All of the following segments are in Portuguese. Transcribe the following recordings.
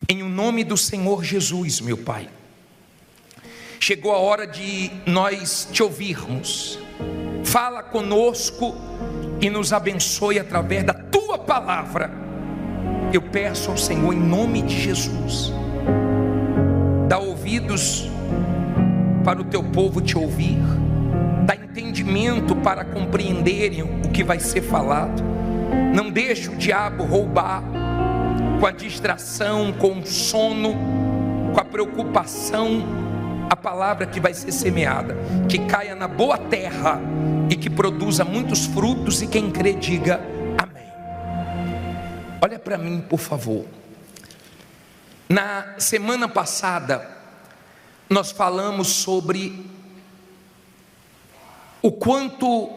Em o nome do Senhor Jesus, meu Pai, chegou a hora de nós te ouvirmos. Fala conosco e nos abençoe através da tua palavra. Eu peço ao Senhor em nome de Jesus, dá ouvidos para o teu povo te ouvir, dá entendimento para compreenderem o que vai ser falado. Não deixe o diabo roubar com a distração, com o sono, com a preocupação, a palavra que vai ser semeada, que caia na boa terra e que produza muitos frutos, e quem crê diga amém. Olha para mim, por favor. Na semana passada nós falamos sobre o quanto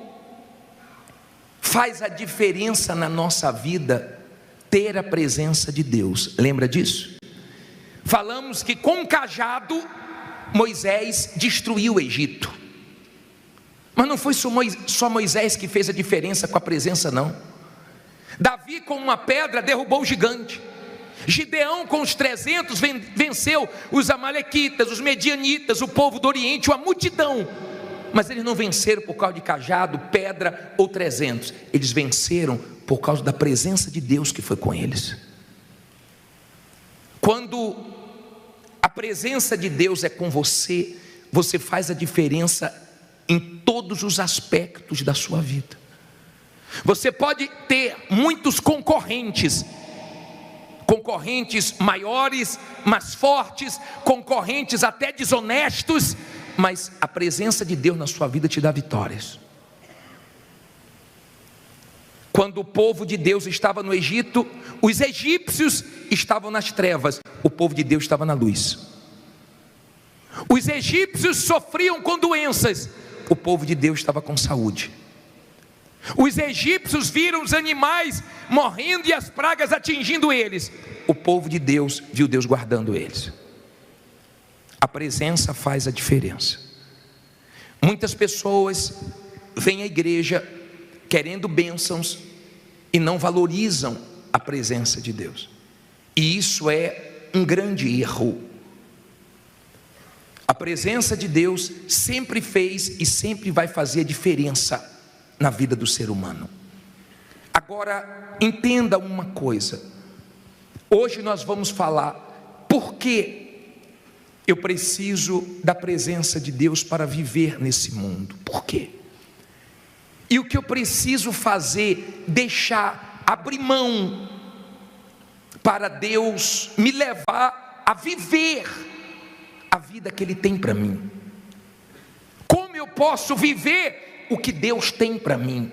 faz a diferença na nossa vida ter a presença de Deus. Lembra disso? Falamos que com o cajado Moisés destruiu o Egito, mas não foi só Moisés que fez a diferença com a presença, não. Davi com uma pedra derrubou o gigante. Gideão com os 300 venceu os amalequitas, os medianitas, o povo do Oriente, uma multidão. Mas eles não venceram por causa de cajado, pedra ou 300. Eles venceram por causa da presença de Deus que foi com eles. Quando a presença de Deus é com você, você faz a diferença em todos os aspectos da sua vida. Você pode ter muitos concorrentes maiores, mais fortes, concorrentes até desonestos, mas a presença de Deus na sua vida te dá vitórias. Quando o povo de Deus estava no Egito, os egípcios estavam nas trevas, o povo de Deus estava na luz. Os egípcios sofriam com doenças, o povo de Deus estava com saúde. Os egípcios viram os animais morrendo e as pragas atingindo eles, o povo de Deus viu Deus guardando eles. A presença faz a diferença. Muitas pessoas vêm à igreja querendo bênçãos e não valorizam a presença de Deus, e isso é um grande erro. A presença de Deus sempre fez e sempre vai fazer a diferença na vida do ser humano. Agora, entenda uma coisa. Hoje nós vamos falar por que eu preciso da presença de Deus para viver nesse mundo. Por quê? E o que eu preciso fazer, deixar, abrir mão para Deus me levar a viver a vida que Ele tem para mim. Como eu posso viver o que Deus tem para mim?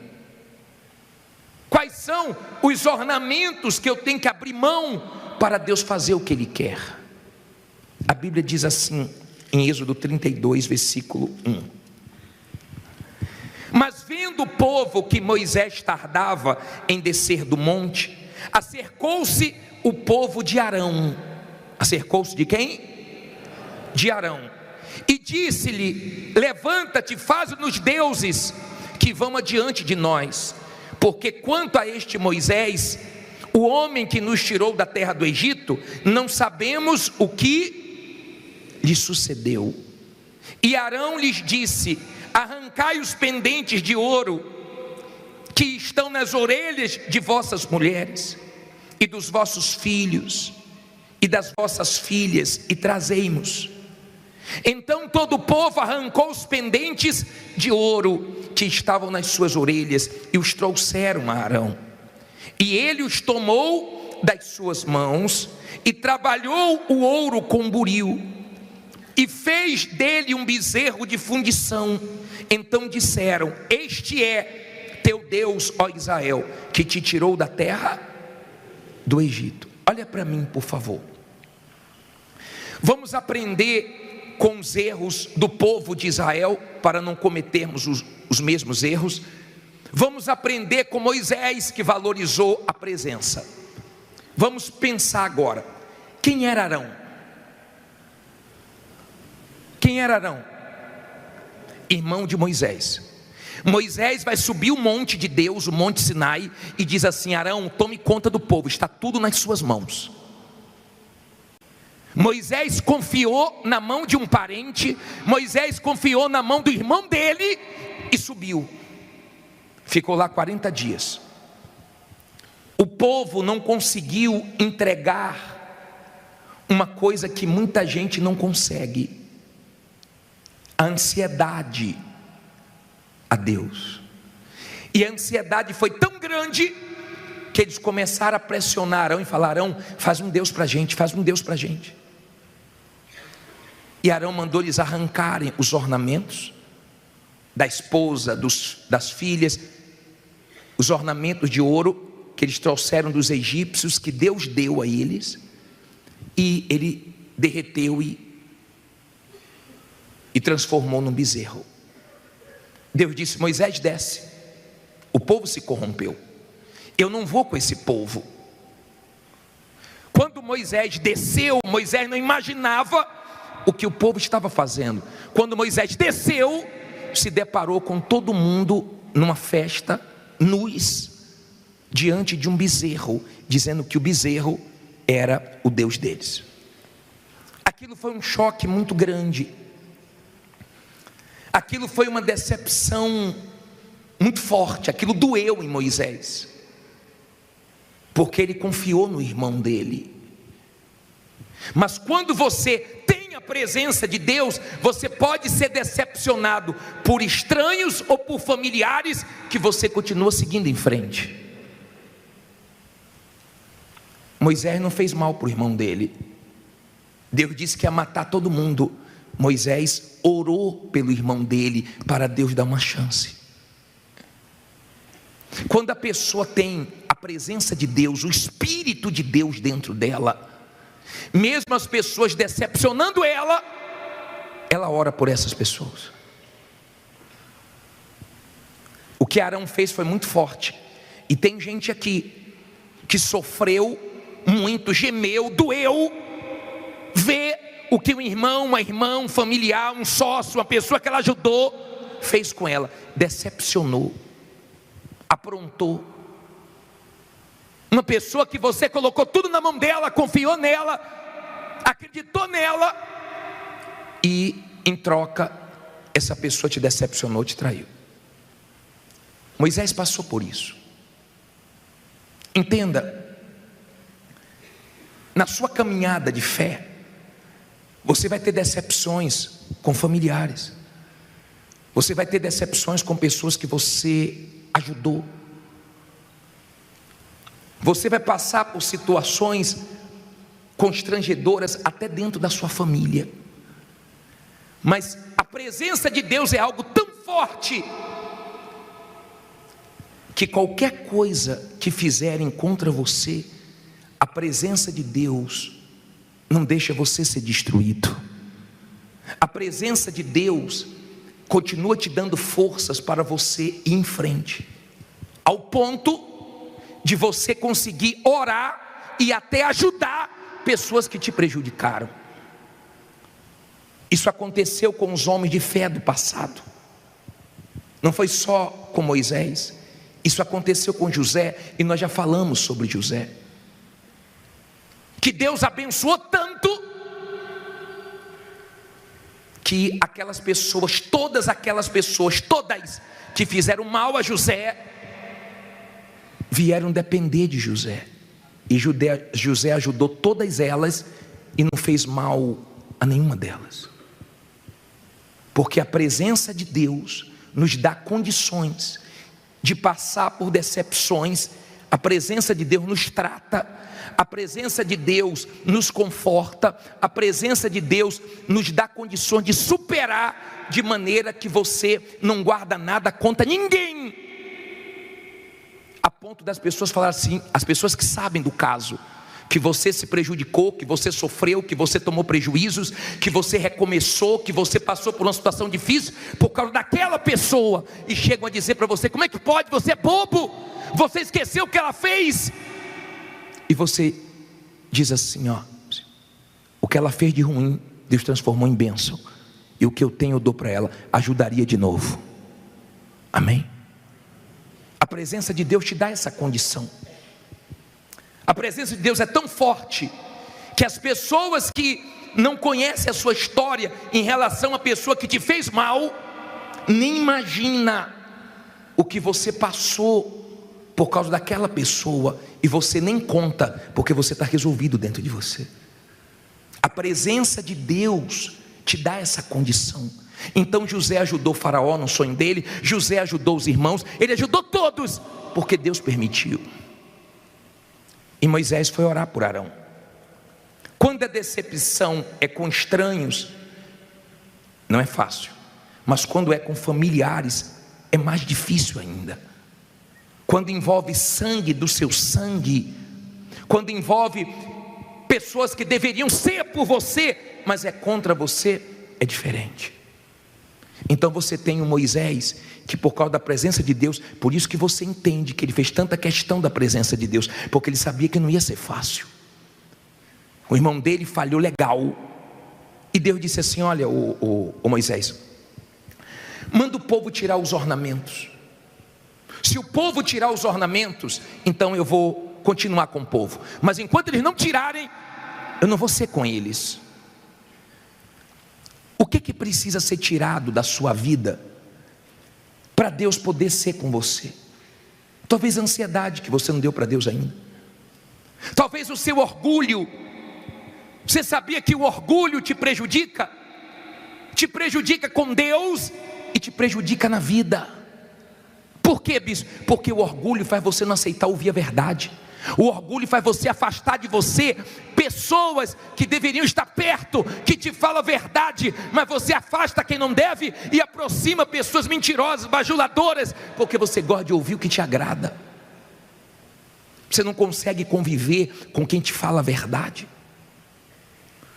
Quais são os ornamentos que eu tenho que abrir mão para Deus fazer o que Ele quer? A Bíblia diz assim, em Êxodo 32, versículo 1. Mas vendo o povo que Moisés tardava em descer do monte, acercou-se o povo de Arão. Acercou-se de quem? De Arão. E disse-lhe: levanta-te, faze-nos deuses que vão adiante de nós, porque quanto a este Moisés, o homem que nos tirou da terra do Egito, não sabemos o que lhe sucedeu. E Arão lhes disse: arrancai os pendentes de ouro que estão nas orelhas de vossas mulheres e dos vossos filhos e das vossas filhas, e trazei-mos. Então todo o povo arrancou os pendentes de ouro que estavam nas suas orelhas e os trouxeram a Arão. E ele os tomou das suas mãos e trabalhou o ouro com buril e fez dele um bezerro de fundição. Então disseram: este é teu Deus, ó Israel, que te tirou da terra do Egito. Olha para mim, por favor. Vamos aprender com os erros do povo de Israel, para não cometermos os mesmos erros. Vamos aprender com Moisés, que valorizou a presença. Vamos pensar agora, quem era Arão? Quem era Arão? Irmão de Moisés. Moisés vai subir o monte de Deus, o monte Sinai, e diz assim: Arão, tome conta do povo, está tudo nas suas mãos. Moisés confiou na mão de um parente, Moisés confiou na mão do irmão dele e subiu. Ficou lá 40 dias. O povo não conseguiu entregar uma coisa que muita gente não consegue: a ansiedade a Deus. E a ansiedade foi tão grande que eles começaram a pressionar Arão e falaram: Arão, faz um Deus para a gente, faz um Deus para a gente. E Arão mandou eles arrancarem os ornamentos da esposa, das filhas, os ornamentos de ouro que eles trouxeram dos egípcios, que Deus deu a eles, e ele derreteu e transformou num bezerro. Deus disse: Moisés, desce, o povo se corrompeu, eu não vou com esse povo. Quando Moisés desceu, Moisés não imaginava o que o povo estava fazendo. Quando Moisés desceu, se deparou com todo mundo numa festa, nus, diante de um bezerro, dizendo que o bezerro era o Deus deles. Aquilo foi um choque muito grande. Aquilo foi uma decepção muito forte. Aquilo doeu em Moisés, porque ele confiou no irmão dele. Mas quando você tem a presença de Deus, você pode ser decepcionado por estranhos ou por familiares, que você continua seguindo em frente. Moisés não fez mal para o irmão dele. Deus disse que ia matar todo mundo. Moisés orou pelo irmão dele, para Deus dar uma chance. Quando a pessoa tem a presença de Deus, o Espírito de Deus dentro dela, mesmo as pessoas decepcionando ela ora por essas pessoas. O que Arão fez foi muito forte. E tem gente aqui que sofreu muito, gemeu, doeu, ver o que um irmão, uma irmã, um familiar, um sócio, uma pessoa que ela ajudou, fez com ela. Decepcionou, aprontou. Uma pessoa que você colocou tudo na mão dela, confiou nela, acreditou nela, e em troca, essa pessoa te decepcionou, te traiu. Moisés passou por isso. Entenda, na sua caminhada de fé, você vai ter decepções com familiares, você vai ter decepções com pessoas que você ajudou, você vai passar por situações constrangedoras até dentro da sua família. Mas a presença de Deus é algo tão forte que qualquer coisa que fizerem contra você, a presença de Deus não deixa você ser destruído. A presença de Deus continua te dando forças para você ir em frente, ao ponto de você conseguir orar e até ajudar pessoas que te prejudicaram. Isso aconteceu com os homens de fé do passado. Não foi só com Moisés. Isso aconteceu com José, e nós já falamos sobre José, que Deus abençoou tanto, que aquelas pessoas, todas que fizeram mal a José, vieram depender de José. E José ajudou todas elas e não fez mal a nenhuma delas. Porque a presença de Deus nos dá condições de passar por decepções. A presença de Deus nos trata, a presença de Deus nos conforta, a presença de Deus nos dá condições de superar, de maneira que você não guarda nada contra ninguém, a ponto das pessoas falar assim, as pessoas que sabem do caso, que você se prejudicou, que você sofreu, que você tomou prejuízos, que você recomeçou, que você passou por uma situação difícil por causa daquela pessoa, e chegam a dizer para você: como é que pode, você é bobo, você esqueceu o que ela fez. E você diz assim: ó, o que ela fez de ruim, Deus transformou em bênção, e o que eu tenho eu dou para ela, ajudaria de novo. Amém? A presença de Deus te dá essa condição. A presença de Deus é tão forte que as pessoas que não conhece a sua história em relação à pessoa que te fez mal, nem imagina o que você passou por causa daquela pessoa, e você nem conta, porque você está resolvido dentro de você. A presença de Deus te dá essa condição. Então José ajudou Faraó no sonho dele, José ajudou os irmãos, ele ajudou todos, porque Deus permitiu. E Moisés foi orar por Arão. Quando a decepção é com estranhos, não é fácil, mas quando é com familiares, é mais difícil ainda. Quando envolve sangue do seu sangue, quando envolve pessoas que deveriam ser por você, mas é contra você, é diferente. Então você tem o Moisés, que por causa da presença de Deus, por isso que você entende que ele fez tanta questão da presença de Deus, porque ele sabia que não ia ser fácil. O irmão dele falhou legal, e Deus disse assim: olha, o Moisés, manda o povo tirar os ornamentos. Se o povo tirar os ornamentos, então eu vou continuar com o povo, mas enquanto eles não tirarem, eu não vou ser com eles. O que precisa ser tirado da sua vida para Deus poder ser com você? Talvez a ansiedade que você não deu para Deus ainda, talvez o seu orgulho. Você sabia que o orgulho te prejudica com Deus e te prejudica na vida. Por quê, bispo? Porque o orgulho faz você não aceitar ouvir a verdade. O orgulho faz você afastar de você pessoas que deveriam estar perto, que te falam a verdade, mas você afasta quem não deve e aproxima pessoas mentirosas, bajuladoras, porque você gosta de ouvir o que te agrada. Você não consegue conviver com quem te fala a verdade.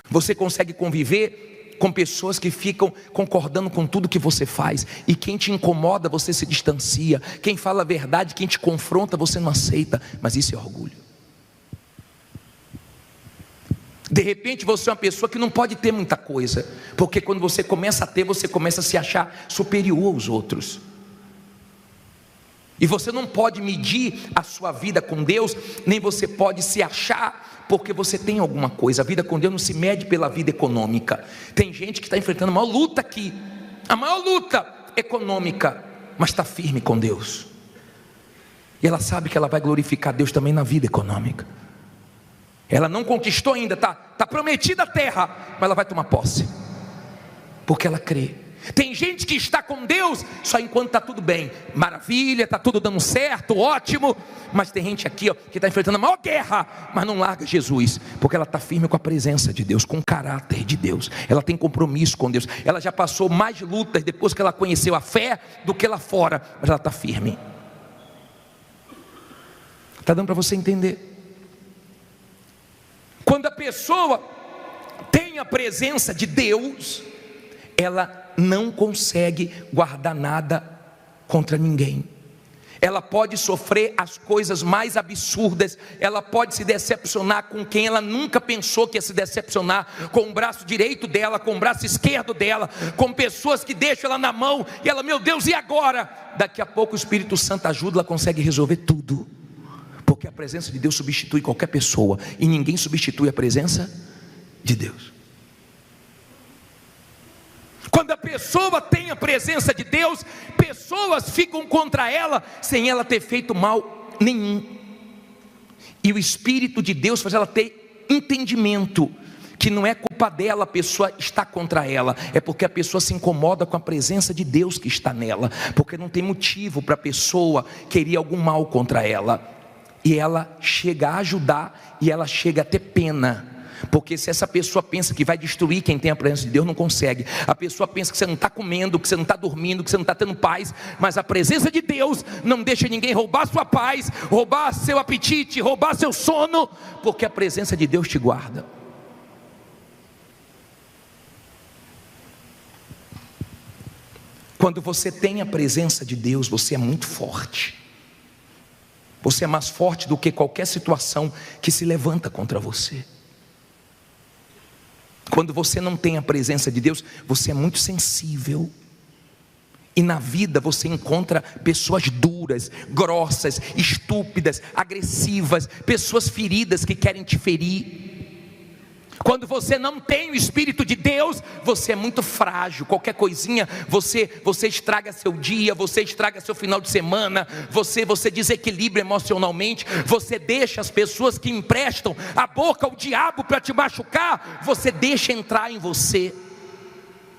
Você consegue conviver com pessoas que ficam concordando com tudo que você faz, e quem te incomoda você se distancia, quem fala a verdade, quem te confronta você não aceita, mas isso é orgulho. De repente você é uma pessoa que não pode ter muita coisa, porque quando você começa a ter, você começa a se achar superior aos outros, e você não pode medir a sua vida com Deus, nem você pode se achar porque você tem alguma coisa. A vida com Deus não se mede pela vida econômica. Tem gente que está enfrentando a maior luta aqui, a maior luta econômica, mas está firme com Deus, e ela sabe que ela vai glorificar Deus também na vida econômica. Ela não conquistou ainda, está prometida a terra, mas ela vai tomar posse, porque ela crê. Tem gente que está com Deus só enquanto está tudo bem, maravilha, está tudo dando certo, ótimo. Mas tem gente aqui, que está enfrentando a maior guerra, mas não larga Jesus, porque ela está firme com a presença de Deus, com o caráter de Deus. Ela tem compromisso com Deus. Ela já passou mais lutas depois que ela conheceu a fé do que lá fora, mas ela está firme. Está dando para você entender? Quando a pessoa tem a presença de Deus, ela não consegue guardar nada contra ninguém. Ela pode sofrer as coisas mais absurdas, ela pode se decepcionar com quem ela nunca pensou que ia se decepcionar, com o braço direito dela, com o braço esquerdo dela, com pessoas que deixam ela na mão, e ela, meu Deus, e agora? Daqui a pouco o Espírito Santo ajuda, ela consegue resolver tudo, porque a presença de Deus substitui qualquer pessoa, e ninguém substitui a presença de Deus. Quando a pessoa tem a presença de Deus, pessoas ficam contra ela sem ela ter feito mal nenhum, e o Espírito de Deus faz ela ter entendimento que não é culpa dela a pessoa está contra ela, é porque a pessoa se incomoda com a presença de Deus que está nela, porque não tem motivo para a pessoa querer algum mal contra ela, e ela chega a ajudar, e ela chega a ter pena, porque se essa pessoa pensa que vai destruir quem tem a presença de Deus, não consegue. A pessoa pensa que você não está comendo, que você não está dormindo, que você não está tendo paz, mas a presença de Deus não deixa ninguém roubar sua paz, roubar seu apetite, roubar seu sono, porque a presença de Deus te guarda. Quando você tem a presença de Deus, você é muito forte. Você é mais forte do que qualquer situação que se levanta contra você. Quando você não tem a presença de Deus, você é muito sensível. E na vida você encontra pessoas duras, grossas, estúpidas, agressivas, pessoas feridas que querem te ferir. Quando você não tem o Espírito de Deus, você é muito frágil. Qualquer coisinha, você estraga seu dia, você estraga seu final de semana, você desequilibra emocionalmente, você deixa as pessoas que emprestam a boca ao diabo para te machucar, você deixa entrar em você,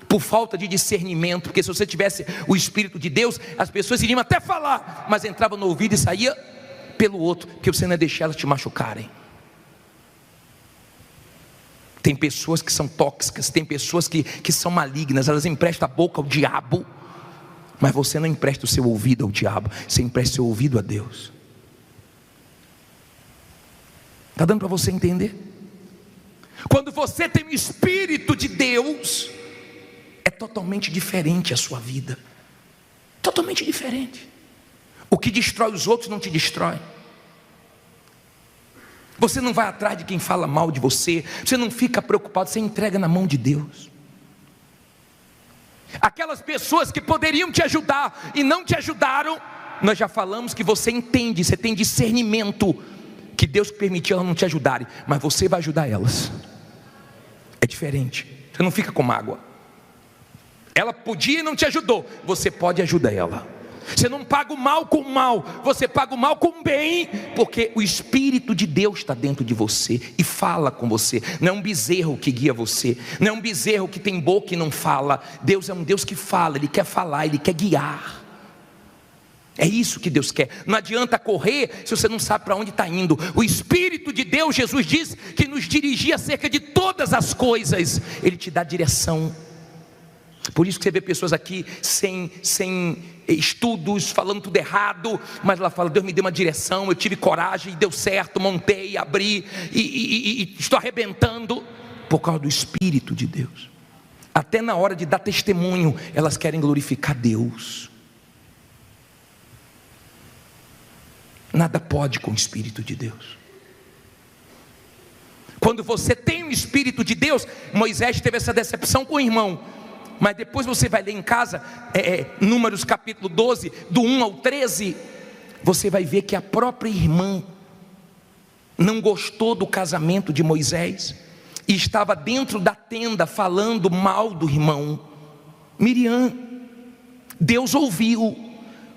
por falta de discernimento. Porque se você tivesse o Espírito de Deus, as pessoas iriam até falar, mas entrava no ouvido e saía pelo outro, porque você não ia deixar elas te machucarem. Tem pessoas que são tóxicas, tem pessoas que são malignas, elas emprestam a boca ao diabo, mas você não empresta o seu ouvido ao diabo, você empresta o seu ouvido a Deus. Está dando para você entender? Quando você tem o Espírito de Deus, é totalmente diferente a sua vida, totalmente diferente. O que destrói os outros não te destrói. Você não vai atrás de quem fala mal de você, você não fica preocupado, você entrega na mão de Deus. Aquelas pessoas que poderiam te ajudar e não te ajudaram, nós já falamos que você entende, você tem discernimento, que Deus permitiu elas não te ajudarem, mas você vai ajudar elas. É diferente, você não fica com mágoa. Ela podia e não te ajudou, você pode ajudar ela. Você não paga o mal com o mal, você paga o mal com o bem, porque o Espírito de Deus está dentro de você e fala com você. Não é um bezerro que guia você, não é um bezerro que tem boca e não fala. Deus é um Deus que fala, Ele quer falar, Ele quer guiar. É isso que Deus quer. Não adianta correr se você não sabe para onde está indo. O Espírito de Deus, Jesus diz que nos dirigia acerca de todas as coisas, Ele te dá direção. Por isso que você vê pessoas aqui sem estudos, falando tudo errado, mas ela fala: Deus me deu uma direção, eu tive coragem, deu certo, montei, abri e estou arrebentando, por causa do Espírito de Deus. Até na hora de dar testemunho, elas querem glorificar Deus. Nada pode com o Espírito de Deus. Quando você tem o Espírito de Deus, Moisés teve essa decepção com o irmão, mas depois você vai ler em casa, Números capítulo 12, do 1 ao 13, você vai ver que a própria irmã não gostou do casamento de Moisés, e estava dentro da tenda falando mal do irmão. Miriam, Deus ouviu,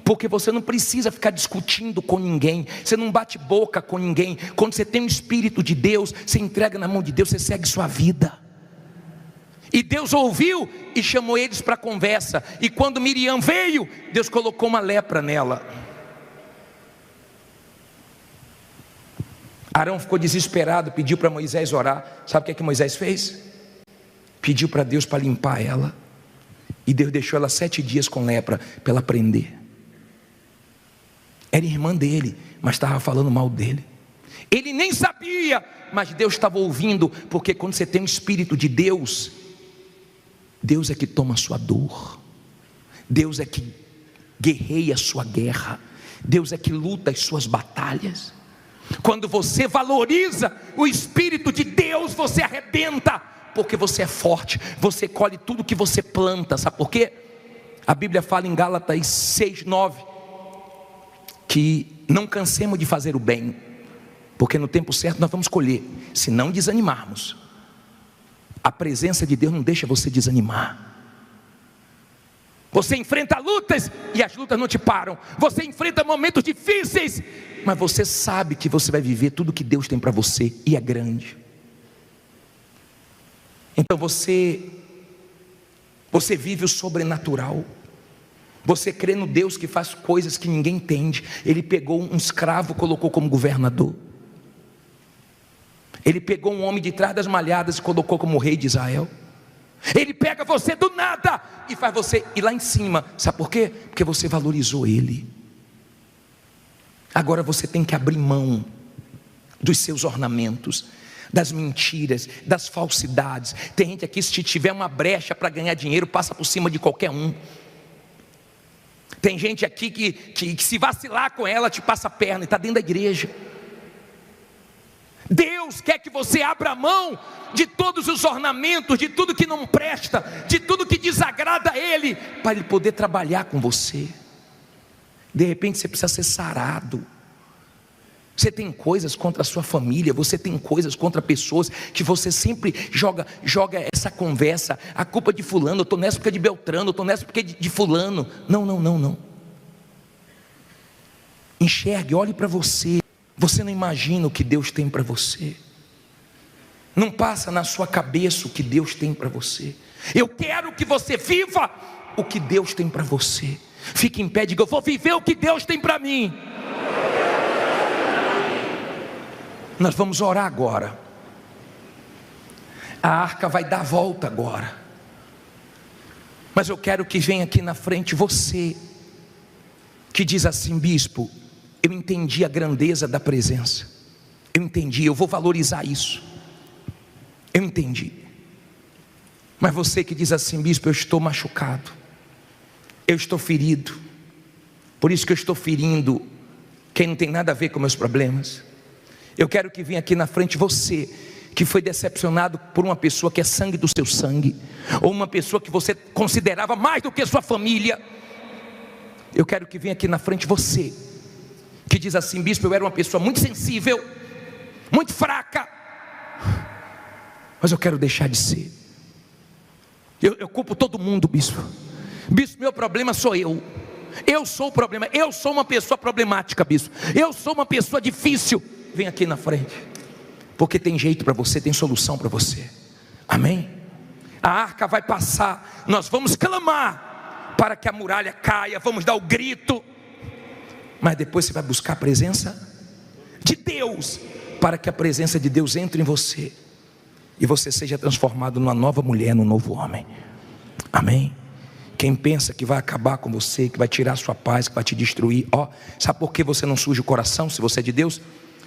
porque você não precisa ficar discutindo com ninguém, você não bate boca com ninguém. Quando você tem o Espírito de Deus, você entrega na mão de Deus, você segue sua vida. E Deus ouviu e chamou eles para conversa. E quando Miriam veio, Deus colocou uma lepra nela. Arão ficou desesperado, pediu para Moisés orar. Sabe o que Moisés fez? Pediu para Deus para limpar ela. E Deus deixou ela 7 dias com lepra, para ela aprender. Era irmã dele, mas estava falando mal dele. Ele nem sabia, mas Deus estava ouvindo. Porque quando você tem o Espírito de Deus, Deus é que toma a sua dor, Deus é que guerreia a sua guerra, Deus é que luta as suas batalhas. Quando você valoriza o Espírito de Deus, você arrebenta, porque você é forte, você colhe tudo que você planta. Sabe por quê? A Bíblia fala em Gálatas 6:9, que não cansemos de fazer o bem, porque no tempo certo nós vamos colher, se não desanimarmos. A presença de Deus não deixa você desanimar. Você enfrenta lutas e as lutas não te param. Você enfrenta momentos difíceis, mas você sabe que você vai viver tudo que Deus tem para você, e é grande. Então você vive o sobrenatural. Você crê no Deus que faz coisas que ninguém entende. Ele pegou um escravo, colocou como governador. Ele pegou um homem de trás das malhadas e colocou como rei de Israel. Ele pega você do nada e faz você ir lá em cima. Sabe por quê? Porque você valorizou Ele. Agora você tem que abrir mão dos seus ornamentos, das mentiras, das falsidades. Tem gente aqui, se tiver uma brecha para ganhar dinheiro, passa por cima de qualquer um. Tem gente aqui que se vacilar com ela, te passa a perna, e está dentro da igreja. Deus quer que você abra mão de todos os ornamentos, de tudo que não presta, de tudo que desagrada a Ele, para Ele poder trabalhar com você. De repente você precisa ser sarado. Você tem coisas contra a sua família, você tem coisas contra pessoas que você sempre joga essa conversa, a culpa de fulano, eu estou nessa porque é de Beltrano, eu estou nessa porque é de fulano. Não. Enxergue, olhe para você. Você não imagina o que Deus tem para você. Não passa na sua cabeça o que Deus tem para você. Eu quero que você viva o que Deus tem para você. Fique em pé e diga: eu vou viver o que Deus tem para mim. Nós vamos orar agora. A arca vai dar a volta agora. Mas eu quero que venha aqui na frente você que diz assim: bispo, eu entendi a grandeza da presença. Eu entendi, eu vou valorizar isso. Eu entendi. Mas você que diz assim: bispo, eu estou machucado, eu estou ferido. Por isso que eu estou ferindo quem não tem nada a ver com meus problemas. Eu quero que venha aqui na frente você que foi decepcionado por uma pessoa que é sangue do seu sangue, ou uma pessoa que você considerava mais do que sua família. Eu quero que venha aqui na frente você que diz assim: bispo, eu era uma pessoa muito sensível, muito fraca, mas eu quero deixar de ser. Eu culpo todo mundo, bispo. Bispo, meu problema sou eu. Eu sou o problema, eu sou uma pessoa problemática, bispo. Eu sou uma pessoa difícil. Vem aqui na frente, porque tem jeito para você, tem solução para você. Amém? A arca vai passar, nós vamos clamar para que a muralha caia, vamos dar o grito, mas depois você vai buscar a presença de Deus, para que a presença de Deus entre em você e você seja transformado numa nova mulher, num novo homem. Amém? Quem pensa que vai acabar com você, que vai tirar a sua paz, que vai te destruir, sabe por que você não suja o coração se você é de Deus?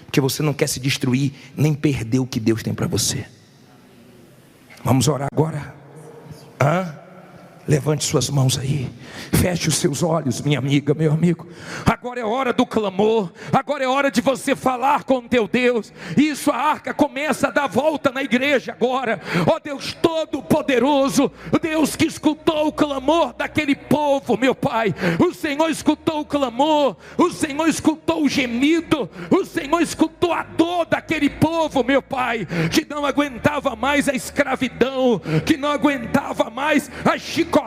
Porque você não quer se destruir, nem perder o que Deus tem para você. Vamos orar agora? Levante suas mãos aí, feche os seus olhos, minha amiga, meu amigo. Agora é hora do clamor, agora é hora de você falar com o teu Deus. Isso, a arca começa a dar volta na igreja agora. Ó Deus Todo-Poderoso, Deus que escutou o clamor daquele povo, meu Pai. O Senhor escutou o clamor, o Senhor escutou o gemido, o Senhor escutou a dor daquele povo, meu Pai, que não aguentava mais a escravidão, que não aguentava mais as chicotadas,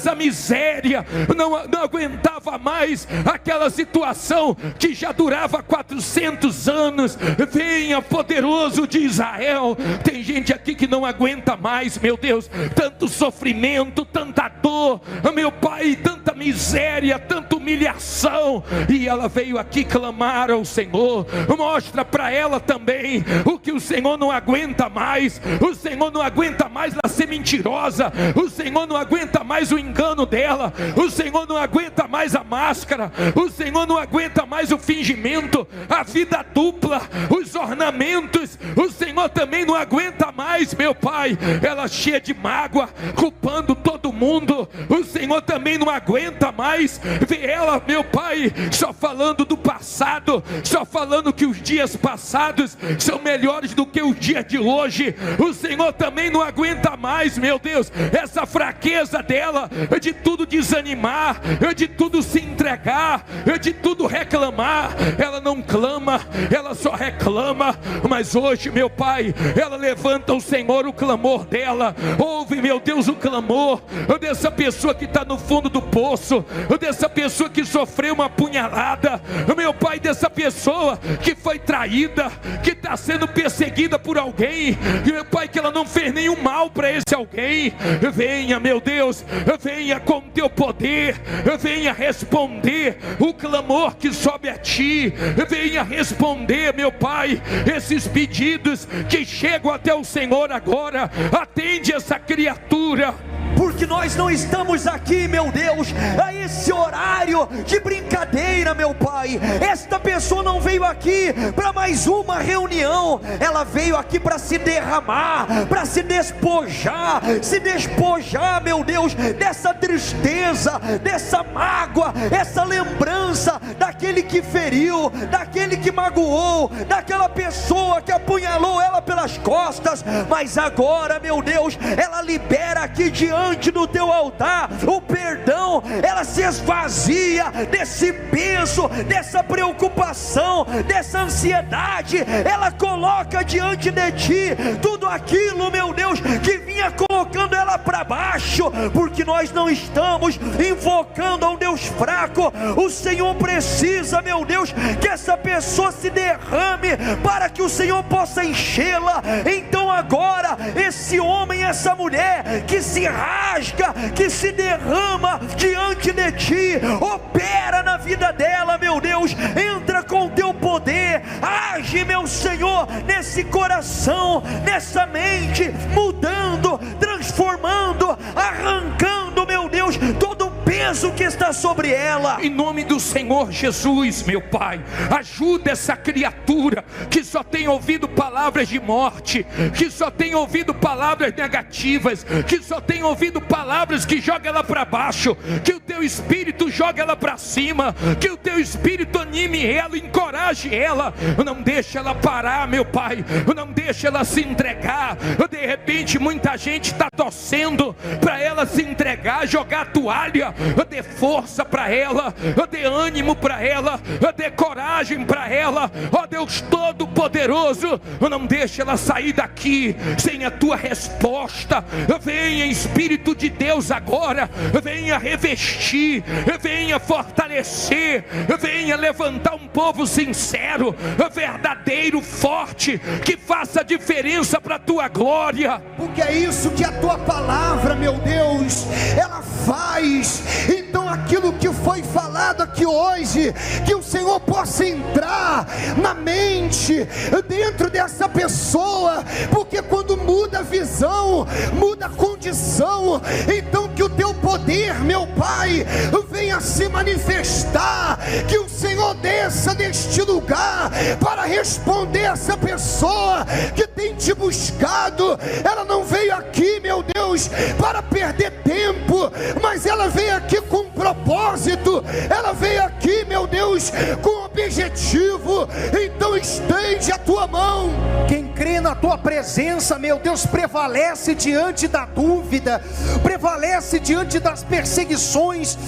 a miséria, não aguentava mais aquela situação que já durava 400 anos. Venha, poderoso de Israel. Tem gente aqui que não aguenta mais, meu Deus, tanto sofrimento, tanta dor, meu Pai, tanta miséria, tanta humilhação, e ela veio aqui clamar ao Senhor. Mostra para ela também o que o Senhor não aguenta mais. O Senhor não aguenta mais ela ser mentirosa, o Senhor não aguenta mais o engano dela, o Senhor não aguenta mais a máscara, o Senhor não aguenta mais o fingimento, a vida dupla, os ornamentos. O Senhor também não aguenta mais, meu Pai, ela cheia de mágoa, culpando todo mundo. O Senhor também não aguenta mais ver ela, meu Pai, só falando do passado, só falando que os dias passados são melhores do que os dias de hoje. O Senhor também não aguenta mais, meu Deus, essa fraqueza dela, de tudo desanimar, de tudo se entregar, de tudo reclamar. Ela não clama, ela só reclama. Mas hoje, meu Pai, ela levanta ao Senhor o clamor dela. Ouve, meu Deus, o clamor dessa pessoa que está no fundo do poço, dessa pessoa que sofreu uma punhalada, meu Pai, dessa pessoa que foi traída, que está sendo perseguida por alguém, meu Pai, que ela não fez nenhum mal para esse alguém. Venha, meu Deus, venha com teu poder, venha responder o clamor que sobe a ti, venha responder, meu Pai, esses pedidos que chegam até o Senhor agora. Atende essa criatura, porque nós não estamos aqui, meu Deus, a esse horário de brincadeira, meu Pai. Esta pessoa não veio aqui para mais uma reunião, ela veio aqui para se derramar, para se despojar, meu Deus, dessa tristeza, dessa mágoa, essa lembrança daquele que feriu, daquele que magoou, daquela pessoa que apunhalou ela pelas costas. Mas agora, meu Deus, ela libera aqui diante diante do teu altar, o perdão, ela se esvazia desse peso, dessa preocupação, dessa ansiedade. Ela coloca diante de ti tudo aquilo, meu Deus, que vinha colocando ela para baixo, porque nós não estamos invocando a um Deus fraco. O Senhor precisa, meu Deus, que essa pessoa se derrame para que o Senhor possa enchê-la. Então agora, esse homem, essa mulher que se rasga, que se derrama diante de ti, opera na vida dela, meu Deus, entra com o teu poder, age, meu Senhor, nesse coração, nessa mente, mudando, transformando, arrancando, meu Deus, todo o peso que está sobre ela. Em nome do Senhor Jesus, meu Pai, ajuda essa criatura que só tem ouvido palavras de morte, que só tem ouvido palavras negativas, que só tem ouvido palavras que jogam ela para baixo. Que o teu Espírito jogue ela para cima, que o teu Espírito anime ela, encoraje ela, não deixe ela parar, meu Pai, não deixe ela se entregar. De repente muita gente está torcendo para ela se entregar, jogar a toalha. Dê força para ela, dê ânimo para ela, dê coragem para ela, ó Deus Todo-Poderoso, não deixe ela sair daqui sem a tua resposta. Venha Espírito de Deus agora, venha revestir, venha fortalecer, venha levantar um povo sincero, verdadeiro, forte, que faça diferença para a tua glória. Porque é isso que a tua palavra, meu Deus, ela faz. Então aquilo que foi falado aqui hoje, que o Senhor possa entrar na mente, dentro dessa pessoa, porque quando muda a visão, muda a condição. Então que o teu poder, meu Pai, venha se manifestar, que o Senhor desça neste lugar para responder essa pessoa que tem te buscado. Ela não veio aqui, meu Deus, para perder tempo, mas ela veio aqui com um propósito, ela veio aqui, meu Deus, com um objetivo. Então estende a tua mão. Quem crê na tua presença, meu Deus, prevalece diante da dúvida, prevalece diante das perseguições,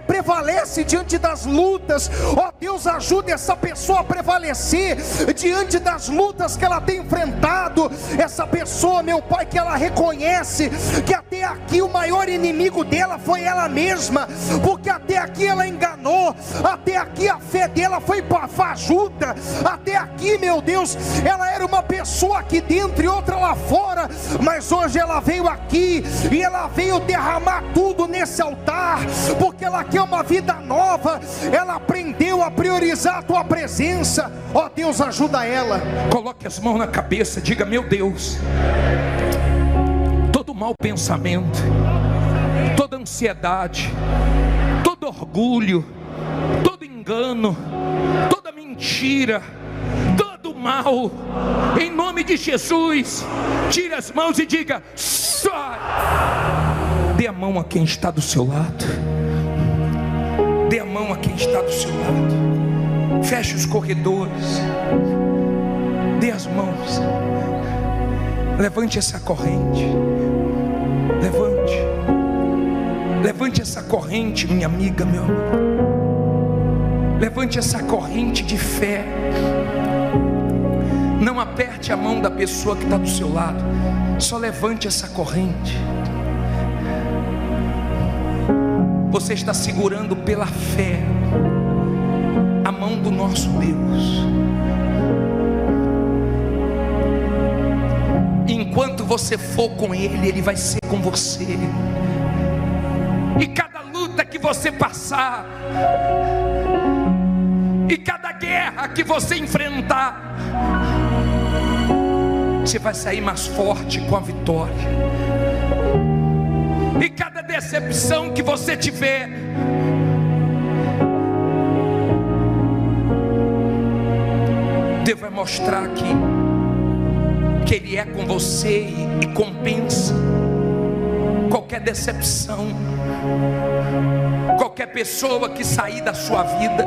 prevalece diante das lutas. Ó Deus, ajuda essa pessoa a prevalecer diante das lutas que ela tem enfrentado. Essa pessoa, meu Pai, que ela reconhece que até aqui o maior inimigo dela foi ela mesma, porque até aqui ela enganou, até aqui a fé dela foi fajuta, até aqui, meu Deus, ela era uma pessoa aqui dentro e outra lá fora, mas hoje ela veio aqui e ela veio derramar tudo nesse altar, porque ela quer uma vida nova. Ela aprendeu a priorizar a tua presença. Ó Deus, ajuda ela. Coloque as mãos na cabeça, diga: meu Deus, todo mau pensamento, toda ansiedade, todo orgulho, todo engano, toda mentira, todo mal, em nome de Jesus, tire as mãos e diga: sai. Dê a mão a quem está do seu lado, dê a mão a quem está do seu lado, feche os corredores, dê as mãos, levante essa corrente, levante essa corrente, minha amiga, meu amigo, levante essa corrente de fé. Não aperte a mão da pessoa que está do seu lado, só levante essa corrente. Você está segurando pela fé a mão do nosso Deus. Enquanto você for com Ele, Ele vai ser com você. E cada luta que você passar, e cada guerra que você enfrentar, você vai sair mais forte com a vitória. E cada decepção que você tiver, Deus vai mostrar que Ele é com você e compensa qualquer decepção, qualquer pessoa que sair da sua vida.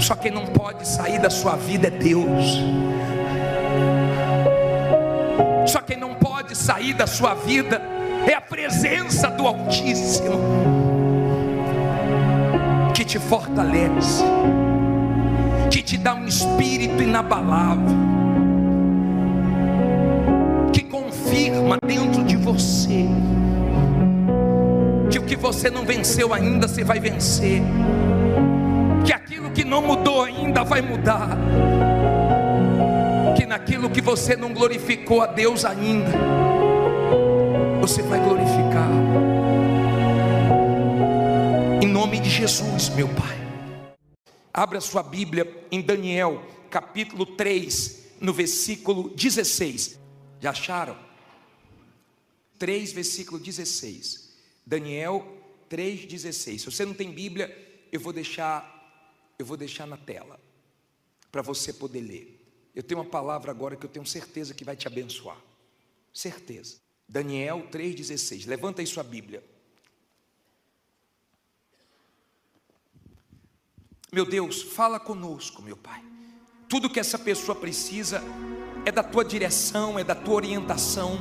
Só quem não pode sair da sua vida é Deus. Só quem não pode sair da sua vida É a presença do Altíssimo que te fortalece, que te dá um espírito inabalável, que confirma dentro de você que o que você não venceu ainda, você vai vencer, que aquilo que não mudou ainda vai mudar, que naquilo que você não glorificou a Deus ainda, você vai glorificar, em nome de Jesus, meu Pai. Abra sua Bíblia em Daniel, capítulo 3, no versículo 16. Já acharam? 3, versículo 16. Daniel 3,16. Se você não tem Bíblia, eu vou deixar na tela, para você poder ler. Eu tenho uma palavra agora que eu tenho certeza que vai te abençoar. Certeza. Daniel 3,16. Levanta aí sua Bíblia. Meu Deus, fala conosco, meu Pai. Tudo que essa pessoa precisa é da tua direção, é da tua orientação.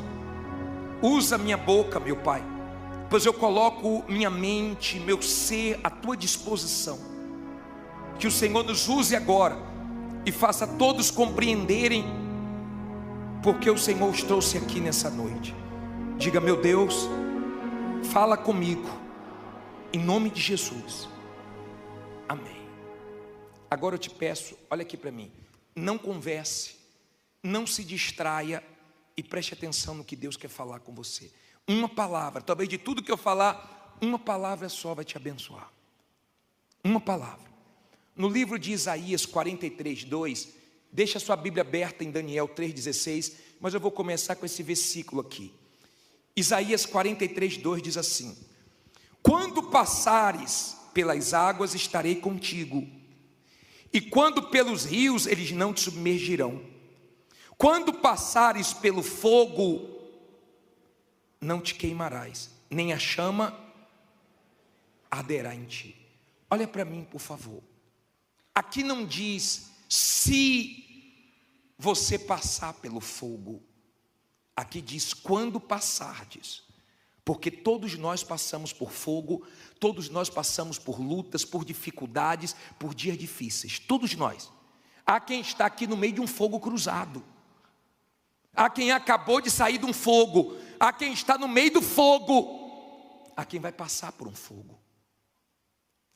Usa minha boca, meu Pai, pois eu coloco minha mente, meu ser à tua disposição. Que o Senhor nos use agora e faça todos compreenderem porque o Senhor os trouxe aqui nessa noite. Diga: meu Deus, fala comigo, em nome de Jesus, amém. Agora eu te peço, olha aqui para mim, não converse, não se distraia e preste atenção no que Deus quer falar com você. Uma palavra, talvez de tudo que eu falar, uma palavra só vai te abençoar. Uma palavra. No livro de Isaías 43:2, deixa a sua Bíblia aberta em Daniel 3,16, mas eu vou começar com esse versículo aqui. Isaías 43:2 diz assim: quando passares pelas águas, estarei contigo, e quando pelos rios, eles não te submergirão. Quando passares pelo fogo, não te queimarás, nem a chama arderá em ti. Olha para mim, por favor. Aqui não diz se você passar pelo fogo. Aqui diz quando passardes. Porque todos nós passamos por fogo, todos nós passamos por lutas, por dificuldades, por dias difíceis. Todos nós. Há quem está aqui no meio de um fogo cruzado. Há quem acabou de sair de um fogo. Há quem está no meio do fogo. Há quem vai passar por um fogo.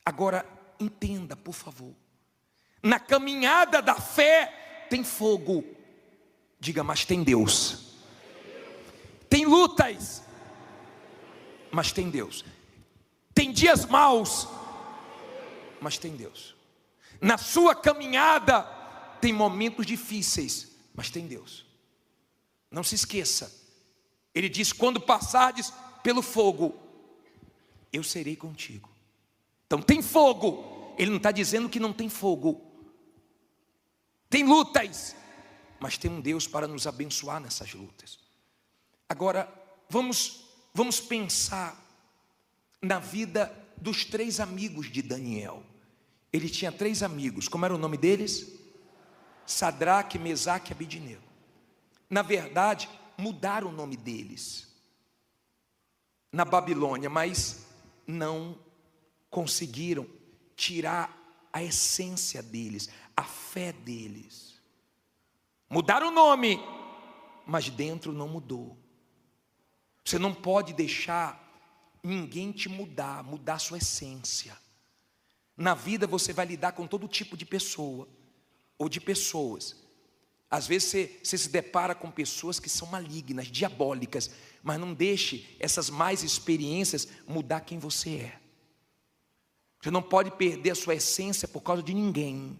Agora, entenda, por favor. Na caminhada da fé tem fogo. Diga: mas tem Deus. Tem lutas, mas tem Deus. Tem dias maus, mas tem Deus. Na sua caminhada tem momentos difíceis, mas tem Deus. Não se esqueça. Ele diz: quando passardes pelo fogo, eu serei contigo. Então tem fogo. Ele não está dizendo que não tem fogo. Tem lutas, mas tem um Deus para nos abençoar nessas lutas. Agora, vamos pensar na vida dos 3 amigos de Daniel. Ele tinha 3 amigos. Como era o nome deles? Sadraque, Mesaque e Abednego. Na verdade, mudaram o nome deles na Babilônia, mas não conseguiram tirar a essência deles, a fé deles. Mudaram o nome, mas dentro não mudou. Você não pode deixar ninguém te mudar sua essência. Na vida você vai lidar com todo tipo de pessoa, ou de pessoas. Às vezes você se depara com pessoas que são malignas, diabólicas, mas não deixe essas mais experiências mudar quem você é. Você não pode perder a sua essência por causa de ninguém.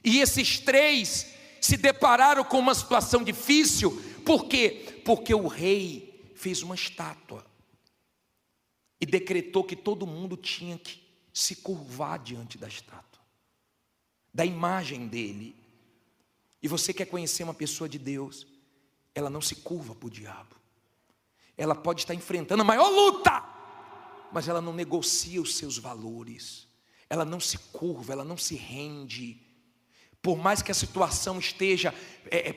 E esses 3 se depararam com uma situação difícil. Por quê? Porque o rei fez uma estátua e decretou que todo mundo tinha que se curvar diante da estátua, da imagem dele. E você quer conhecer uma pessoa de Deus, ela não se curva para o diabo. Ela pode estar enfrentando a maior luta, mas ela não negocia os seus valores. Ela não se curva, ela não se rende. Por mais que a situação esteja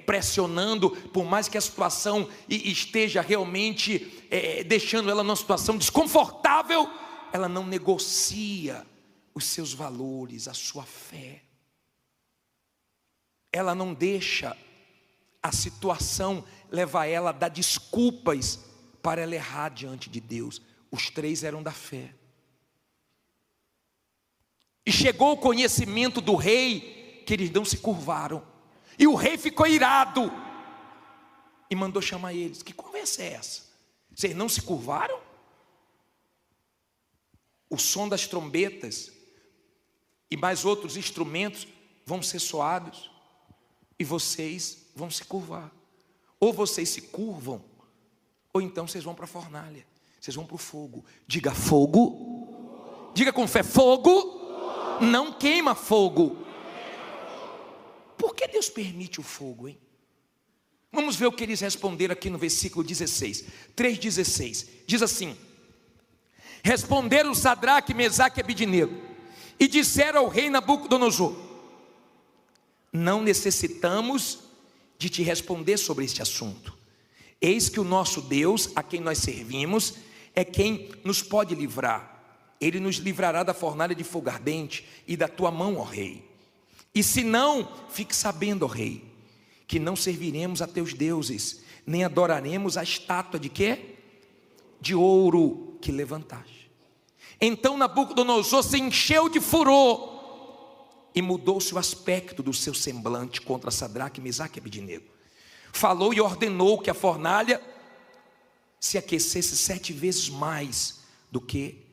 pressionando, por mais que a situação esteja realmente deixando ela numa situação desconfortável, ela não negocia os seus valores, a sua fé. Ela não deixa a situação levar ela a dar desculpas para ela errar diante de Deus. Os três eram da fé. E chegou o conhecimento do rei que eles não se curvaram. E o rei ficou irado e mandou chamar eles. Que conversa é essa? Vocês não se curvaram? O som das trombetas e mais outros instrumentos vão ser soados e vocês vão se curvar. Ou vocês se curvam, ou então vocês vão para a fornalha, vocês vão para o fogo. Diga fogo. Diga com fé, fogo não queima fogo. Por que Deus permite o fogo, hein? Vamos ver o que eles responderam aqui no versículo 16, 3,16. Diz assim: responderam Sadraque, Mesaque e Abednego, e disseram ao rei Nabucodonosor: não necessitamos de te responder sobre este assunto. Eis que o nosso Deus, a quem nós servimos, é quem nos pode livrar. Ele nos livrará da fornalha de fogo ardente e da tua mão, ó rei. E se não, fique sabendo, ó rei, que não serviremos a teus deuses, nem adoraremos a estátua de quê? De ouro que levantaste. Então Nabucodonosor se encheu de furor e mudou-se o aspecto do seu semblante contra Sadraque, Mesaque e Abednego. Falou e ordenou que a fornalha se aquecesse 7 vezes mais do que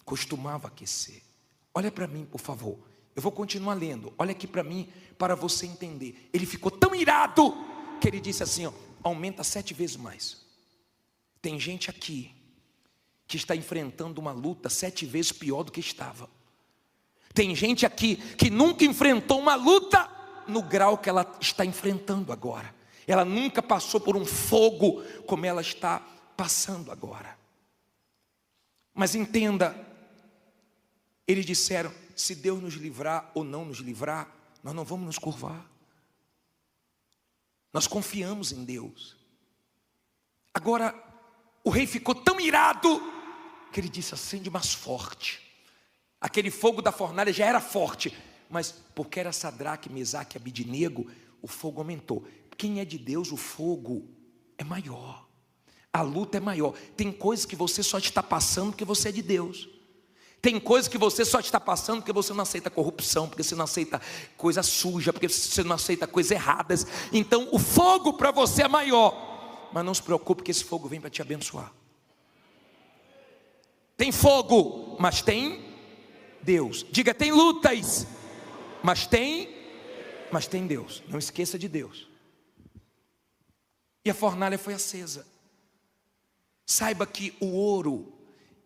costumava aquecer. Olha para mim, por favor. Eu vou continuar lendo. Olha aqui para mim, para você entender. Ele ficou tão irado que ele disse assim, ó, aumenta 7 vezes mais. Tem gente aqui que está enfrentando uma luta 7 vezes pior do que estava. Tem gente aqui que nunca enfrentou uma luta no grau que ela está enfrentando agora. Ela nunca passou por um fogo como ela está passando agora. Mas entenda, eles disseram: se Deus nos livrar ou não nos livrar, nós não vamos nos curvar. Nós confiamos em Deus. Agora, o rei ficou tão irado que ele disse: acende mais forte. Aquele fogo da fornalha já era forte, mas porque era Sadraque, Mesaque e Abednego, o fogo aumentou. Quem é de Deus, o fogo é maior, a luta é maior. Tem coisas que você só está passando porque você é de Deus. Tem coisas que você só está passando porque você não aceita corrupção, porque você não aceita coisa suja, porque você não aceita coisas erradas. Então o fogo para você é maior, mas não se preocupe que esse fogo vem para te abençoar. Tem fogo, mas tem Deus. Diga, tem lutas, mas tem Deus. Não esqueça de Deus. E a fornalha foi acesa. Saiba que o ouro,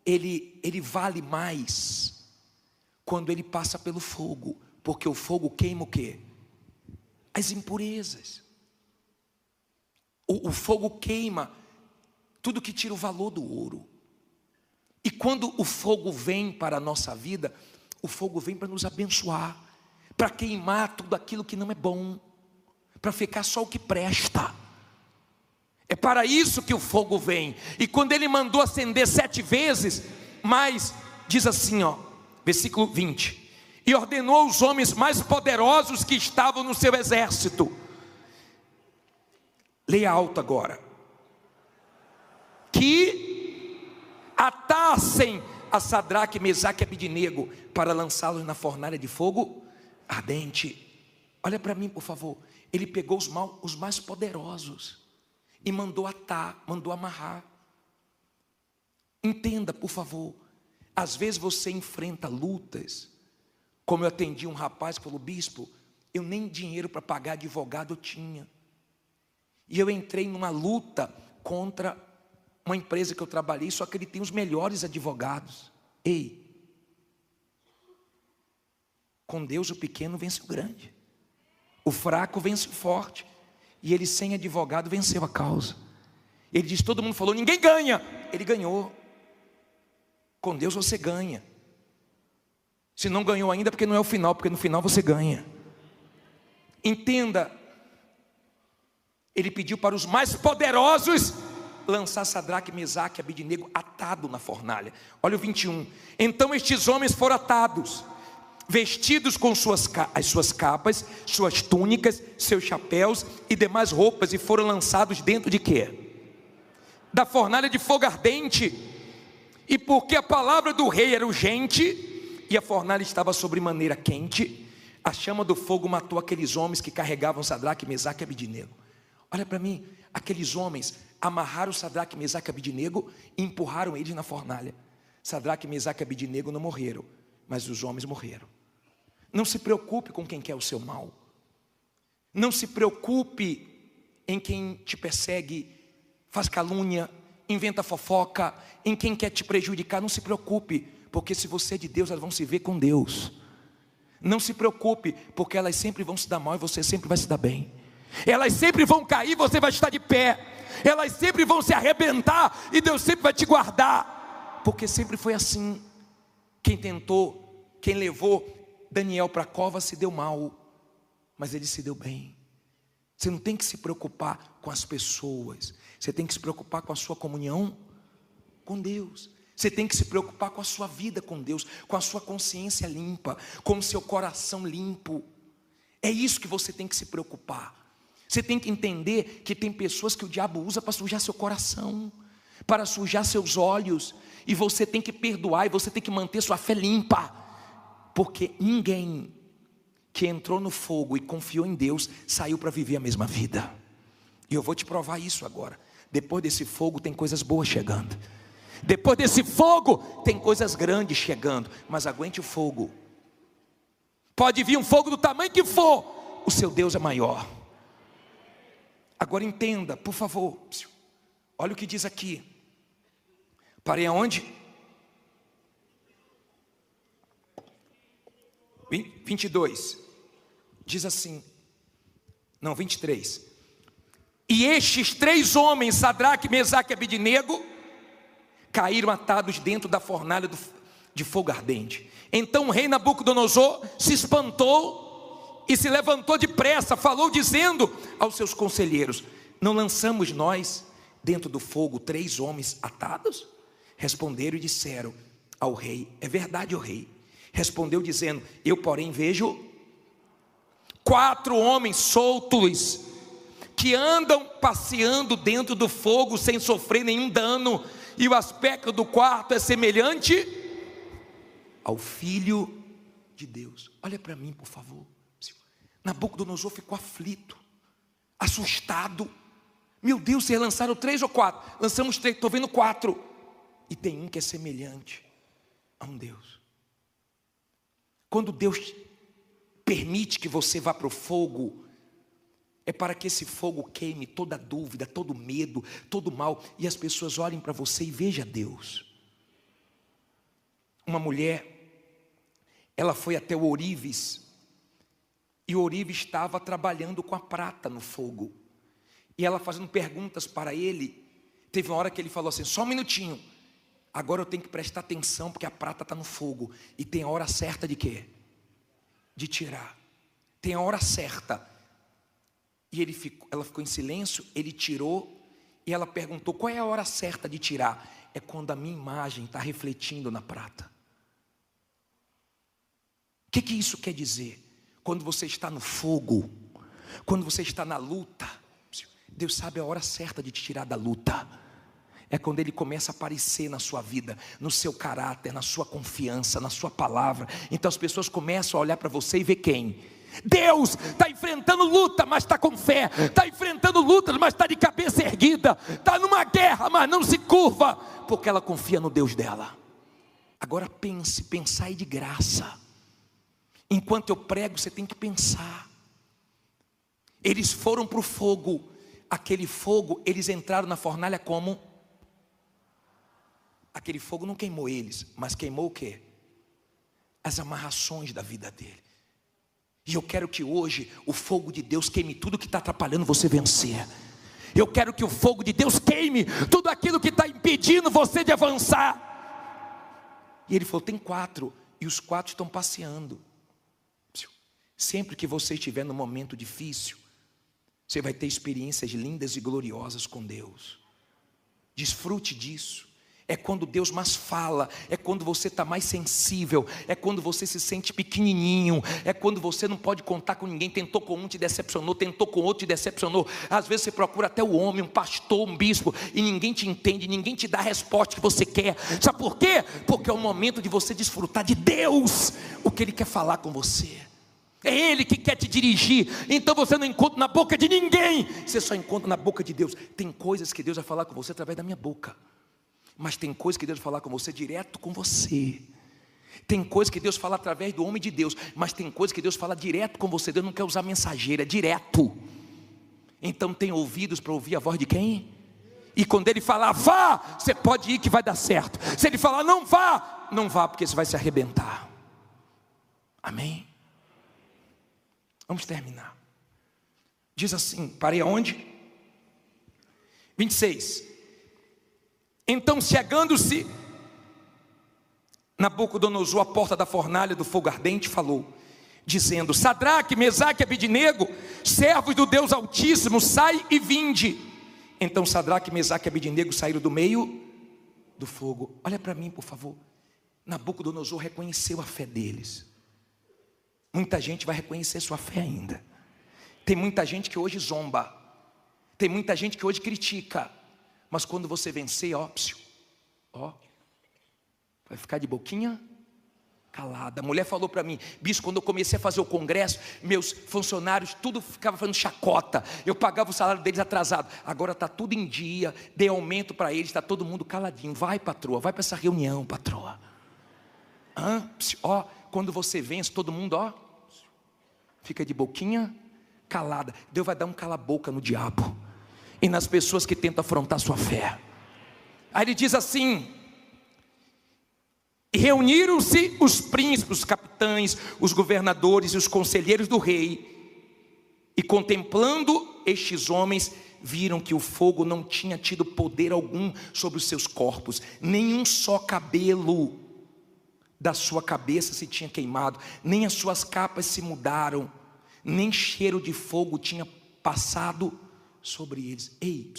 ele vale mais quando ele passa pelo fogo, porque o fogo queima o quê? As impurezas. O fogo queima tudo que tira o valor do ouro. E quando o fogo vem para a nossa vida, o fogo vem para nos abençoar, para queimar tudo aquilo que não é bom, para ficar só o que presta. É para isso que o fogo vem. E quando ele mandou acender 7 vezes, mas diz assim, ó, versículo 20: e ordenou aos homens mais poderosos que estavam no seu exército. Leia alto agora. Que atassem a Sadraque, Mesaque e Abednego para lançá-los na fornalha de fogo ardente. Olha para mim, por favor. Ele pegou os mais poderosos e mandou atar, mandou amarrar. Entenda, por favor. Às vezes você enfrenta lutas. Como eu atendi um rapaz, falou: bispo, eu nem dinheiro para pagar advogado eu tinha. E eu entrei numa luta contra uma empresa que eu trabalhei, só que ele tem os melhores advogados. Ei, com Deus o pequeno vence o grande, o fraco vence o forte. E ele sem advogado venceu a causa. Ele disse, todo mundo falou, ninguém ganha. Ele ganhou. Com Deus você ganha. Se não ganhou ainda, porque não é o final, porque no final você ganha. Entenda, ele pediu para os mais poderosos lançar Sadraque, Mesaque e Abidnego atado na fornalha. Olha o 21. Então estes homens foram atados, vestidos com as suas capas, suas túnicas, seus chapéus e demais roupas, e foram lançados dentro de quê? Da fornalha de fogo ardente. E porque a palavra do rei era urgente e a fornalha estava sobremaneira quente, a chama do fogo matou aqueles homens que carregavam Sadraque, Mesaque e Abidnego. Olha para mim, aqueles homens amarraram Sadraque, Mesaque e Abidnego e empurraram eles na fornalha. Sadraque, Mesaque e Abidnego não morreram, mas os homens morreram. Não se preocupe com quem quer o seu mal. Não se preocupe em quem te persegue, faz calúnia, inventa fofoca, em quem quer te prejudicar. Não se preocupe, porque se você é de Deus, elas vão se ver com Deus. Não se preocupe, porque elas sempre vão se dar mal e você sempre vai se dar bem. Elas sempre vão cair, você vai estar de pé. Elas sempre vão se arrebentar e Deus sempre vai te guardar, porque sempre foi assim. Quem tentou, quem levou Daniel para a cova se deu mal, mas ele se deu bem. Você não tem que se preocupar com as pessoas, você tem que se preocupar com a sua comunhão com Deus. Você tem que se preocupar com a sua vida com Deus, com a sua consciência limpa, com o seu coração limpo. É isso que você tem que se preocupar. Você tem que entender que tem pessoas que o diabo usa para sujar seu coração, para sujar seus olhos, e você tem que perdoar, e você tem que manter sua fé limpa, porque ninguém que entrou no fogo e confiou em Deus saiu para viver a mesma vida. E eu vou te provar isso agora. Depois desse fogo tem coisas boas chegando. Depois desse fogo tem coisas grandes chegando, mas aguente o fogo. Pode vir um fogo do tamanho que for, o seu Deus é maior. Agora entenda, por favor. Olha o que diz aqui. Parei aonde? 22. Diz assim. Não, 23. E estes 3 homens, Sadraque, Mesaque e Abidnego, caíram atados dentro da fornalha de fogo ardente. Então o rei Nabucodonosor se espantou e se levantou depressa, falou dizendo aos seus conselheiros: não lançamos nós dentro do fogo 3 homens atados? Responderam e disseram ao rei: é verdade, ó rei. Respondeu dizendo: eu porém vejo 4 homens soltos, que andam passeando dentro do fogo sem sofrer nenhum dano, e o aspecto do quarto é semelhante ao Filho de Deus. Olha para mim, por favor. Nabucodonosor ficou aflito, assustado. Meu Deus, vocês lançaram 3 ou 4? Lançamos 3, estou vendo 4. E tem um que é semelhante a um Deus. Quando Deus permite que você vá para o fogo, é para que esse fogo queime toda dúvida, todo medo, todo mal, e as pessoas olhem para você e vejam Deus. Uma mulher, ela foi até o ourives, e o ourives estava trabalhando com a prata no fogo, e ela fazendo perguntas para ele. Teve uma hora que ele falou assim: só um minutinho, agora eu tenho que prestar atenção, porque a prata está no fogo, e tem a hora certa de quê? De tirar. Tem a hora certa. E ela ficou em silêncio, ele tirou, e ela perguntou: qual é a hora certa de tirar? É quando a minha imagem está refletindo na prata. O que isso quer dizer? Quando você está no fogo, quando você está na luta, Deus sabe a hora certa de te tirar da luta. É quando Ele começa a aparecer na sua vida, no seu caráter, na sua confiança, na sua palavra. Então as pessoas começam a olhar para você e ver quem? Deus. Está enfrentando luta, mas está com fé. Está enfrentando lutas, mas está de cabeça erguida. Está numa guerra, mas não se curva, porque ela confia no Deus dela. Agora pensar é de graça. Enquanto eu prego, você tem que pensar. Eles foram para o fogo. Aquele fogo, eles entraram na fornalha como? Aquele fogo não queimou eles, mas queimou o quê? As amarrações da vida dele. E eu quero que hoje o fogo de Deus queime tudo que está atrapalhando você vencer. Eu quero que o fogo de Deus queime tudo aquilo que está impedindo você de avançar. E ele falou: tem 4, e os 4 estão passeando. Sempre que você estiver num momento difícil, você vai ter experiências lindas e gloriosas com Deus. Desfrute disso. É quando Deus mais fala, é quando você está mais sensível, é quando você se sente pequenininho, é quando você não pode contar com ninguém. Tentou com um, te decepcionou, tentou com outro, te decepcionou. Às vezes você procura até o homem, um pastor, um bispo, e ninguém te entende, ninguém te dá a resposta que você quer. Sabe por quê? Porque é o momento de você desfrutar de Deus, o que Ele quer falar com você. É Ele que quer te dirigir. Então você não encontra na boca de ninguém, você só encontra na boca de Deus. Tem coisas que Deus vai falar com você através da minha boca, mas tem coisas que Deus vai falar com você direto com você. Tem coisas que Deus fala através do homem de Deus, mas tem coisas que Deus fala direto com você. Deus não quer usar mensageira, é direto. Então tem ouvidos para ouvir a voz de quem? E quando Ele falar vá, você pode ir que vai dar certo. Se Ele falar não vá, não vá, porque você vai se arrebentar. Amém? Vamos terminar. Diz assim, parei aonde? 26. Então, chegando-se Nabucodonosor à porta da fornalha do fogo ardente, falou, dizendo, Sadraque, Mesaque e Abidnego, servos do Deus Altíssimo, sai e vinde. Então Sadraque, Mesaque e Abidnego saíram do meio do fogo. Olha para mim, por favor. Nabucodonosor reconheceu a fé deles. Muita gente vai reconhecer sua fé ainda. Tem muita gente que hoje zomba, tem muita gente que hoje critica, mas quando você vencer, vai ficar de boquinha calada. A mulher falou para mim, bispo, quando eu comecei a fazer o congresso, meus funcionários, tudo ficava fazendo chacota, eu pagava o salário deles atrasado, agora está tudo em dia, dei aumento para eles, está todo mundo caladinho. Vai, patroa, vai para essa reunião, patroa. Quando você vence, todo mundo, fica de boquinha calada. Deus vai dar um cala-boca no diabo e nas pessoas que tentam afrontar sua fé. Aí ele diz assim, e reuniram-se os príncipes, os capitães, os governadores e os conselheiros do rei, e contemplando estes homens, viram que o fogo não tinha tido poder algum sobre os seus corpos, nenhum só cabelo da sua cabeça se tinha queimado, nem as suas capas se mudaram, nem cheiro de fogo tinha passado sobre eles. Ei,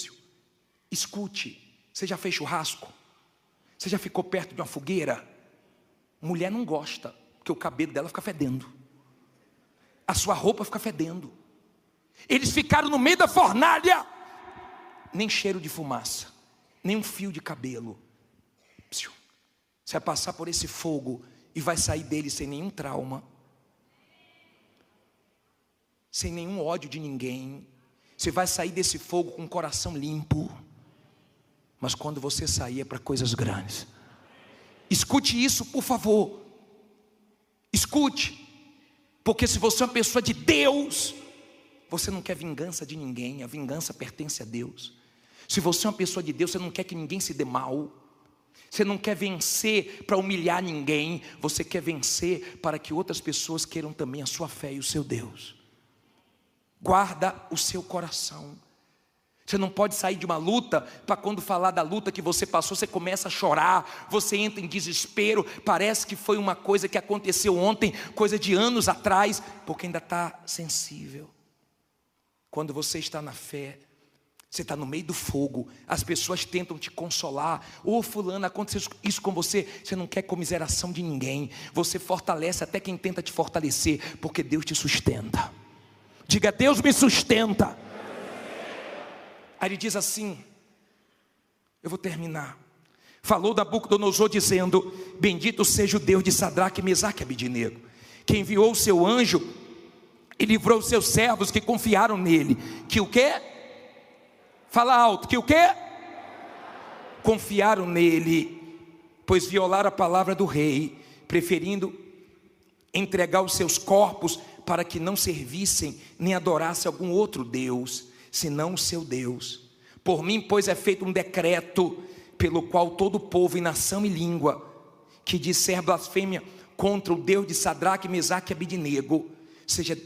escute, você já fez churrasco? Você já ficou perto de uma fogueira? Mulher não gosta, porque o cabelo dela fica fedendo, a sua roupa fica fedendo. Eles ficaram no meio da fornalha, nem cheiro de fumaça, nem um fio de cabelo. Você vai passar por esse fogo e vai sair dele sem nenhum trauma, sem nenhum ódio de ninguém. Você vai sair desse fogo com o coração limpo. Mas quando você sair é para coisas grandes. Escute isso, por favor. Escute. Porque se você é uma pessoa de Deus, você não quer vingança de ninguém. A vingança pertence a Deus. Se você é uma pessoa de Deus, você não quer que ninguém se dê mal. Você não quer vencer para humilhar ninguém. Você quer vencer para que outras pessoas queiram também a sua fé e o seu Deus. Guarda o seu coração. Você não pode sair de uma luta, para quando falar da luta que você passou, você começa a chorar, você entra em desespero, parece que foi uma coisa que aconteceu ontem, coisa de anos atrás, porque ainda está sensível. Quando você está na fé, você está no meio do fogo, as pessoas tentam te consolar, fulano, aconteceu isso com você, você não quer comiseração de ninguém, você fortalece até quem tenta te fortalecer, porque Deus te sustenta. Diga, Deus me sustenta. Aí ele diz assim, eu vou terminar. Falou Nabucodonosor dizendo, bendito seja o Deus de Sadraque, Mesaque e Abidnego, que enviou o seu anjo e livrou os seus servos que confiaram nele. Que o quê? Fala alto, que o quê? Confiaram nele, pois violaram a palavra do rei, preferindo entregar os seus corpos para que não servissem nem adorassem algum outro Deus, senão o seu Deus. Por mim, pois, é feito um decreto, pelo qual todo povo e nação e língua, que disser blasfêmia contra o Deus de Sadraque, Mesaque e Abidnego, seja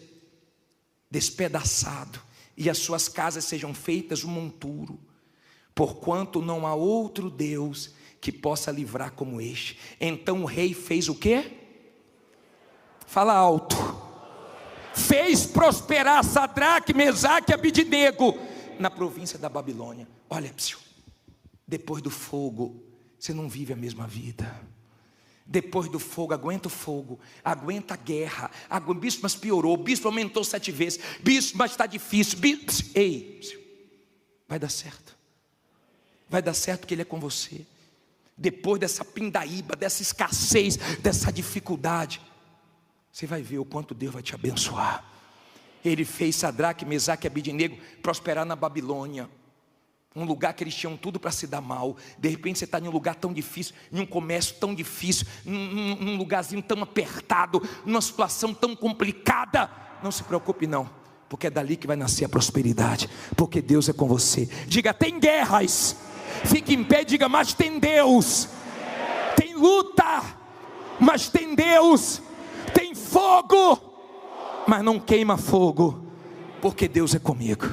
despedaçado, e as suas casas sejam feitas um monturo, porquanto não há outro Deus que possa livrar como este. Então o rei fez o quê? Fala alto. fez prosperar Sadraque, Mesaque e Abidnego na província da Babilônia. Olha, depois do fogo, você não vive a mesma vida. Depois do fogo, aguenta o fogo, aguenta a guerra. Bispo, mas piorou, bispo aumentou 7 vezes, bispo, mas está difícil, bispo. Ei, vai dar certo. Vai dar certo porque Ele é com você. Depois dessa pindaíba, dessa escassez, dessa dificuldade, você vai ver o quanto Deus vai te abençoar. Ele fez Sadraque, Mesaque e Abidnego prosperar na Babilônia, um lugar que eles tinham tudo para se dar mal. De repente você está em um lugar tão difícil, em um comércio tão difícil, num lugarzinho tão apertado, numa situação tão complicada. Não se preocupe não, porque é dali que vai nascer a prosperidade, porque Deus é com você. Diga, tem guerras, fique em pé, diga, mas tem Deus. Tem luta, mas tem Deus. Tem fogo, mas não queima fogo, porque Deus é comigo.